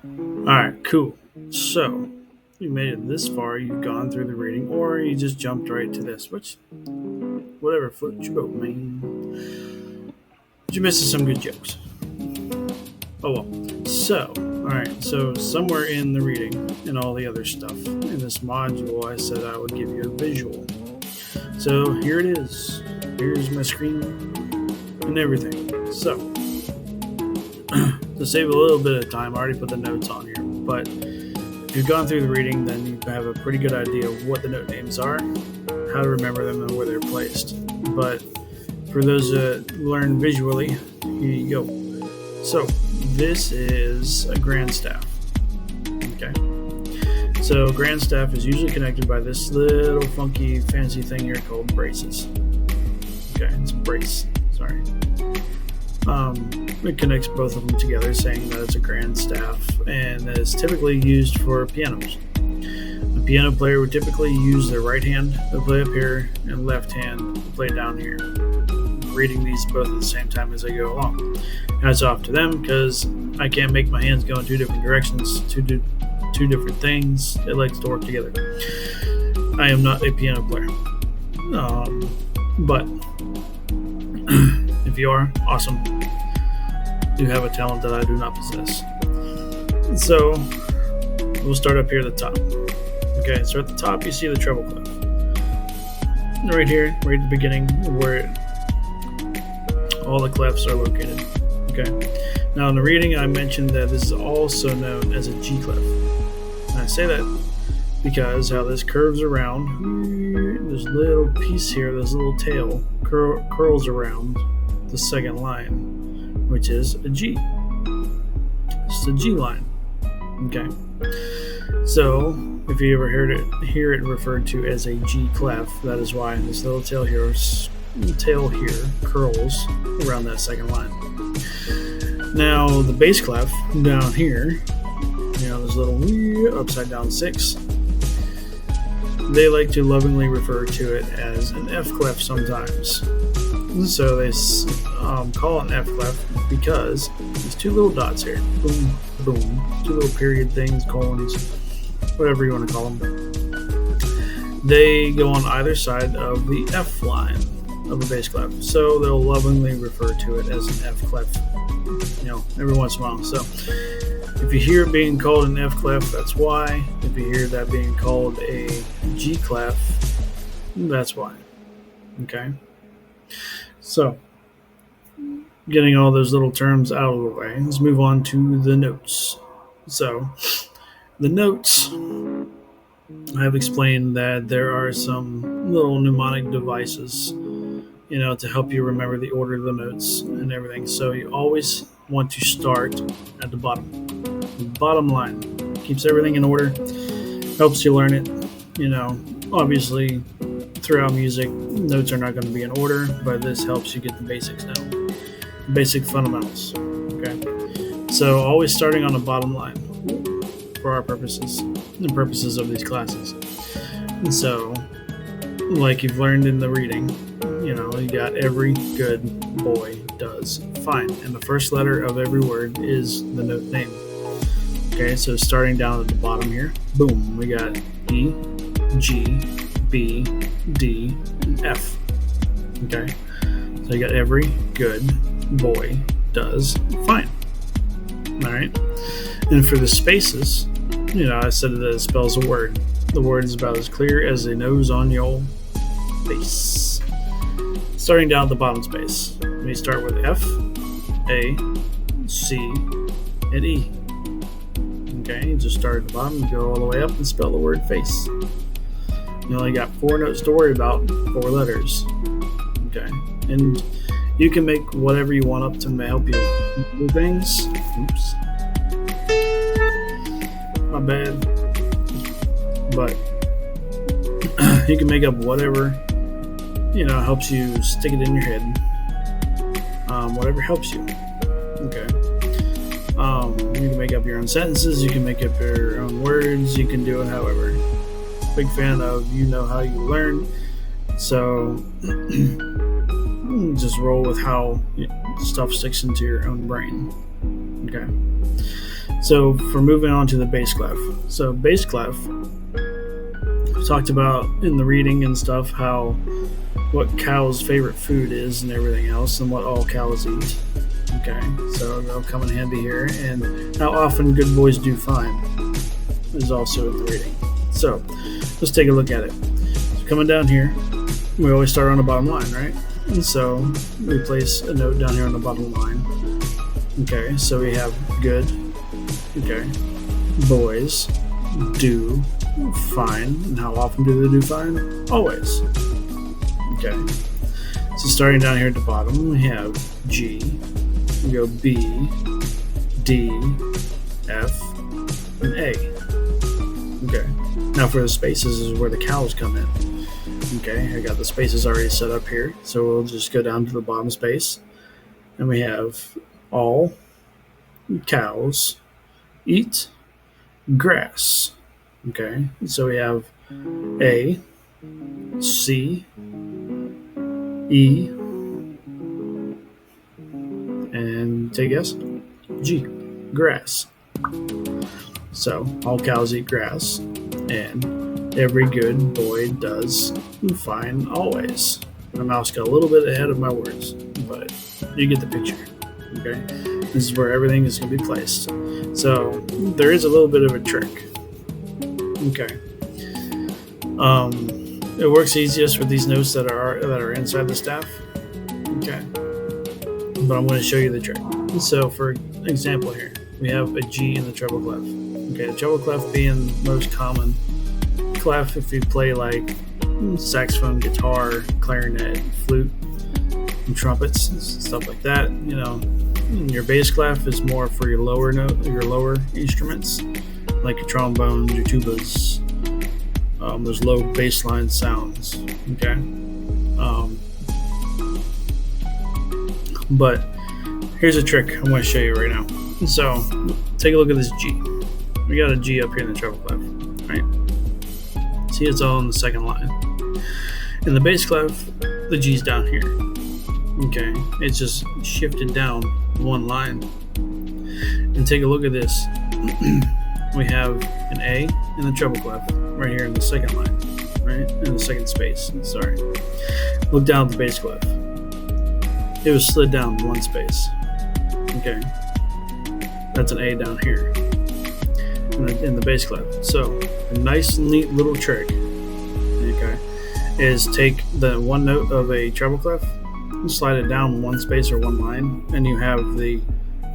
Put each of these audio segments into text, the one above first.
Alright, cool. So, you made it this far, you've gone through the reading, or you just jumped right to this, which, whatever floats your boat, man. But you're missing some good jokes. Oh well. So, alright, so somewhere in the reading and all the other stuff in this module, I said I would give you a visual. So, here it is. Here's my screen and everything. So, to save a little bit of time, I already put the notes on here, but if you've gone through the reading, then you have a pretty good idea of what the note names are, how to remember them, and where they're placed. But for those that learn visually, here you go. So this is a grand staff. Okay. So grand staff is usually connected by this little funky fancy thing here called braces. Okay, it's a brace. Sorry. It connects both of them together, saying that it's a grand staff, and that is typically used for pianos. A piano player would typically use their right hand to play up here and left hand to play down here. Reading these both at the same time as I go along. Hats off to them, because I can't make my hands go in two different directions to do two different things. It likes to work together. I am not a piano player. But if you are, awesome. You have a talent that I do not possess. So we'll start up here at the top. Okay, so at the top you see the treble clef. Right here, right at the beginning, where all the clefs are located. Okay. Now in the reading I mentioned that this is also known as a G clef. And I say that because how this curves around, this little piece here, this little tail curls around the second line, which is a G. It's a G line. Okay. So if you ever hear it referred to as a G clef, that is why this little tail here curls around that second line. Now the bass clef down here, this little upside down 6, they like to lovingly refer to it as an F clef sometimes. So they call it an F clef because these two little dots here, boom, boom, two little period things, colons, whatever you want to call them, they go on either side of the F line of a bass clef. So they'll lovingly refer to it as an F clef, every once in a while. So if you hear it being called an F clef, that's why. If you hear that being called a G clef, that's why. Okay? So, getting all those little terms out of the way, let's move on to the notes. So, the notes, I have explained that there are some little mnemonic devices, to help you remember the order of the notes and everything. So, you always want to start at the bottom. The bottom line keeps everything in order, helps you learn it. Obviously, throughout music, notes are not going to be in order, but this helps you get the basics down. Basic fundamentals. Okay? So always starting on the bottom line for our purposes, the purposes of these classes. And so, like you've learned in the reading, you got every good boy does fine. And the first letter of every word is the note name. Okay, so starting down at the bottom here, boom, we got E, G, B, D, and F. Okay, so you got every good boy does fine. Alright, and for the spaces, I said that it spells a word. The word is about as clear as a nose on your face. Starting down at the bottom space, we start with F, A, C, and E. Okay, you just start at the bottom, go all the way up and spell the word face. You only got 4 notes to worry about, 4 letters. Okay, and you can make whatever you want up to help you do things. Oops. My bad. But you can make up whatever, helps you stick it in your head. Whatever helps you. Okay. You can make up your own sentences, you can make up your own words, you can do it however. Big fan of how you learn. So just roll with how stuff sticks into your own brain. Okay. So for moving on to the bass clef. So bass clef, talked about in the reading and stuff how what cows' favorite food is and everything else, and what all cows eat. Okay, so they'll come in handy here, and how often good boys do find is also in the reading. So let's take a look at it. So coming down here, we always start on the bottom line, right? And so we place a note down here on the bottom line. Okay, so we have good. Okay, boys do fine. And how often do they do fine? Always. Okay, so starting down here at the bottom, we have G, we go B, D, F, and A. Okay, now for the spaces is where the cows come in. Okay, I got the spaces already set up here, so we'll just go down to the bottom space, and we have all cows eat grass. Okay, so we have A, C, E, and take a guess, G, grass. So all cows eat grass, and every good boy does fine always. My mouse got a little bit ahead of my words, but you get the picture. Okay, this is where everything is going to be placed. So there is a little bit of a trick. Okay, it works easiest with these notes that are inside the staff. Okay, but I'm going to show you the trick. So for example here, we have a G in the treble clef. Okay, the treble clef being the most common clef if you play like saxophone, guitar, clarinet, flute, and trumpets, and stuff like that. You know, your bass clef is more for your lower instruments, like your trombones, your tubas. Those low bassline sounds. Okay, but here's a trick I'm going to show you right now. So take a look at this G. We got a G up here in the treble clef, right? See, it's all in the second line. In the bass clef, the G's down here. Okay, it's just shifted down one line. And take a look at this. We have an A in the treble clef right here in the second line, right? In the second space. Sorry. Look down at the bass clef. It was slid down one space. Okay, that's an A down here in the bass clef. So a nice, neat little trick, okay, is take the one note of a treble clef, slide it down one space or one line, and you have the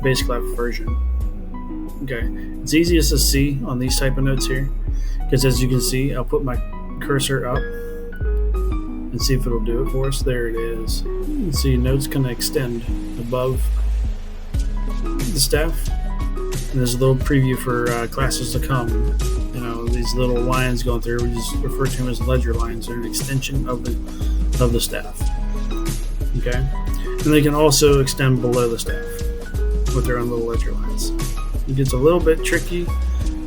bass clef version. Okay, it's easiest to see on these type of notes here, because as you can see, I'll put my cursor up and see if it'll do it for us. There it is. You can see notes can extend above the staff. And there's a little preview for classes to come. You know, these little lines going through, we just refer to them as ledger lines. They're an extension of the staff. Okay, and they can also extend below the staff with their own little ledger lines. It gets a little bit tricky,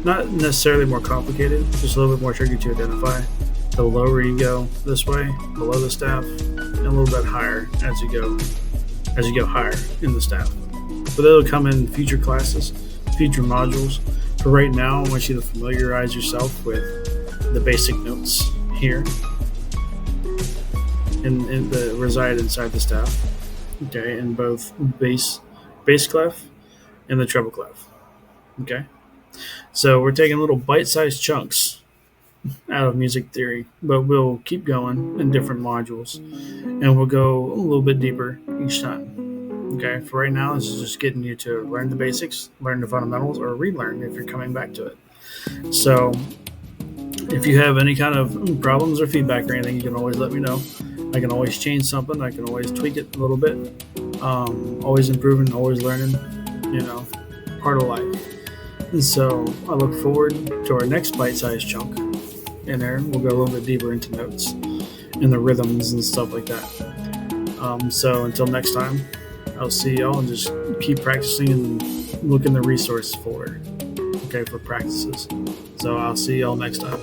not necessarily more complicated, just a little bit more tricky to identify. The lower you go this way, below the staff, and a little bit higher as you go higher in the staff. But it'll come in future classes, future modules. For right now, I want you to familiarize yourself with the basic notes here and the reside inside the staff. Okay, in both bass clef and the treble clef. Okay, so we're taking little bite-sized chunks out of music theory, but we'll keep going in different modules, and we'll go a little bit deeper each time. Okay, for right now, this is just getting you to learn the basics, learn the fundamentals, or relearn if you're coming back to it. So if you have any kind of problems or feedback or anything, you can always let me know. I can always change something. I can always tweak it a little bit. Always improving, always learning, you know, part of life. And so I look forward to our next bite-sized chunk in there. We'll go a little bit deeper into notes and the rhythms and stuff like that. So until next time, I'll see y'all, and just keep practicing and look in the resource folder, okay, for practices. So I'll see y'all next time.